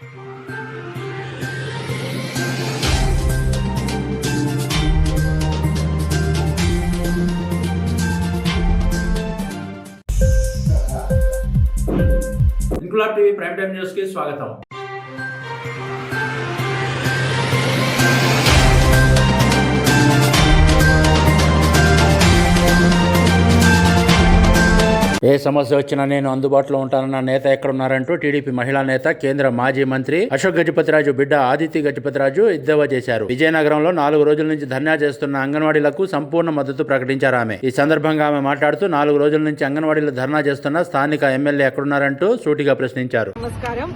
Inquilab TV prime time news కి స్వాగతం. ఏ సమస్య వచ్చినా నేను అందుబాటులో ఉంటానన్న నేత ఎక్కడున్నారంటూ టీడీపీ మహిళా నేత, కేంద్ర మాజీ మంత్రి అశోక్ గజపతిరాజు బిడ్డ ఆదిత్య గజపతిరాజు ఎద్దేవా చేశారు. విజయనగరంలో 4 రోజుల నుంచి ధర్నా చేస్తున్న అంగన్వాడీలకు సంపూర్ణ మద్దతు ప్రకటించారు ఆమె. ఈ సందర్భంగా ఆమె మాట్లాడుతూ 4 రోజుల నుంచి అంగన్వాడీలు ధర్నా చేస్తున్న స్థానిక ఎమ్మెల్యే ఎక్కడున్నారంటూ సూటిగా ప్రశ్నించారు. నమస్కారం.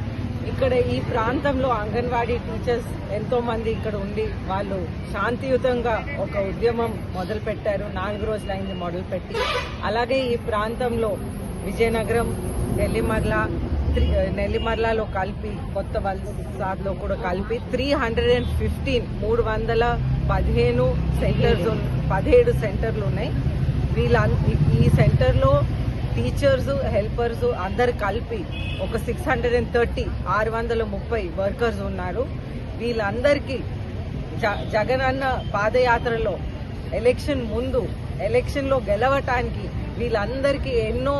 ఇక్కడ ఈ ప్రాంతంలో అంగన్వాడీ టీచర్స్ ఎంతో మంది ఇక్కడ ఉండి వాళ్ళు శాంతియుతంగా ఒక ఉద్యమం మొదలు పెట్టారు. 4 రోజులైంది మొదలుపెట్టి. అలాగే ఈ ప్రాంతంలో విజయనగరం, నెల్లిమర్లలో కలిపి, కొత్త వలసలో కూడా కలిపి 17 సెంటర్లు ఉన్నాయి. ఈ సెంటర్లో టీచర్స్, హెల్పర్స్ అందరు కలిపి ఒక 630 వర్కర్స్ ఉన్నారు. వీళ్ళందరికీ జగనన్న పాదయాత్రలో ఎలక్షన్లో గెలవటానికి వీళ్ళందరికీ ఎన్నో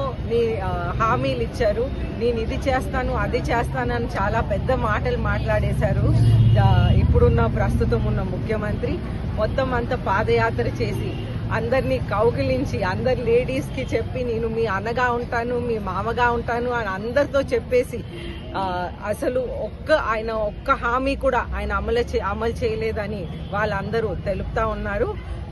హామీలు ఇచ్చారు. నేను ఇది చేస్తాను, అది చేస్తానని చాలా పెద్ద మాటలు మాట్లాడేశారు. ఇప్పుడున్న ప్రస్తుతం ఉన్న ముఖ్యమంత్రి మొత్తం అంతా పాదయాత్ర చేసి అందరినీ కౌగిలించి అందరి లేడీస్కి చెప్పి నేను మీ అన్నగా ఉంటాను, మీ మామగా ఉంటాను అని అందరితో చెప్పేసి అసలు ఆయన ఒక్క హామీ కూడా ఆయన అమలు చేయలేదని వాళ్ళందరూ తెలుపుతా ఉన్నారు.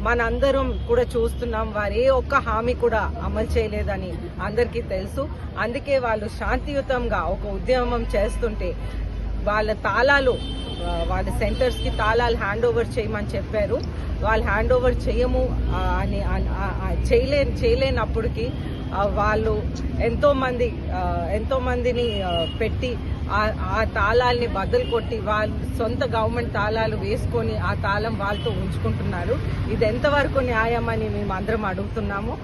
మనందరం కూడా చూస్తున్నాం, వారు ఏ ఒక్క హామీ కూడా అమలు చేయలేదని అందరికీ తెలుసు. అందుకే వాళ్ళు శాంతియుతంగా ఒక ఉద్యమం చేస్తుంటే వాళ్ళ సెంటర్స్కి తాళాలు హ్యాండ్ ఓవర్ చేయమని చెప్పారు. వాళ్ళు హ్యాండ్ ఓవర్ చేయము అని చేయలేనప్పటికీ వాళ్ళు ఎంతో మందిని పెట్టి ఆ తాళాలని బద్దలు కొట్టి వాళ్ళు సొంత గవర్నమెంట్ తాళాలు వేసుకొని ఆ తాళం వాళ్ళతో ఉంచుకుంటున్నారు. ఇది ఎంతవరకు న్యాయం అని మేము అందరం అడుగుతున్నాము.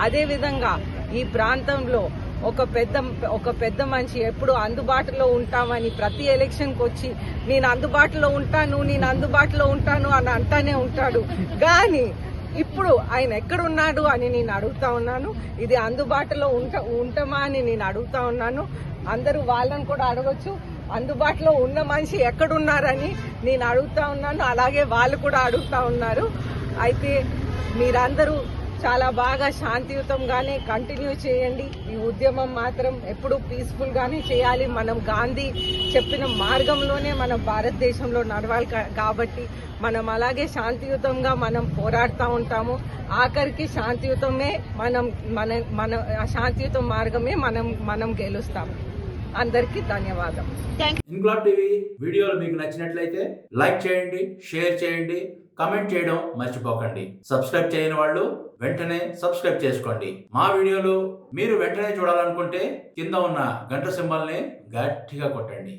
అదేవిధంగా ఈ ప్రాంతంలో ఒక పెద్ద మనిషి ఎప్పుడు అందుబాటులో ఉంటామని ప్రతి ఎలక్షన్కి వచ్చి నేను అందుబాటులో ఉంటాను అని అంటానే ఉంటాడు. కానీ ఇప్పుడు ఆయన ఎక్కడున్నాడు అని నేను అడుగుతా ఉన్నాను. ఇది అందుబాటులో ఉంటామా అని నేను అడుగుతా ఉన్నాను. అందరూ వాళ్ళని కూడా అడగొచ్చు, అందుబాటులో ఉన్న మనిషి ఎక్కడున్నారని నేను అడుగుతా ఉన్నాను. అలాగే వాళ్ళు కూడా అడుగుతా ఉన్నారు. అయితే మీరందరూ చాలా బాగా శాంతియుతంగానే కంటిన్యూ చేయండి. ఈ ఉద్యమం మాత్రం ఎప్పుడూ పీస్ఫుల్ గానే చేయాలి. మనం గాంధీ చెప్పిన మార్గంలోనే మనం భారతదేశంలో నడవాలి కాబట్టి మనం అలాగే శాంతియుతంగా మనం పోరాడుతూ ఉంటాము. ఆఖరికి శాంతియుతమే మన శాంతియుత మార్గమే మనం గెలుస్తాము. అందరికీ ధన్యవాదం. ఇంక్లాబ్ టీవీ వీడియోలు మీకు నచ్చినట్లయితే లైక్ చేయండి, షేర్ చేయండి, కమెంట్ చేయడం మర్చిపోకండి. సబ్స్క్రైబ్ చేయని వాళ్ళు వెంటనే సబ్స్క్రైబ్ చేసుకోండి. మా వీడియోలు మీరు వెంటనే చూడాలనుకుంటే కింద ఉన్న గంట సింబల్ని గట్టిగా కొట్టండి.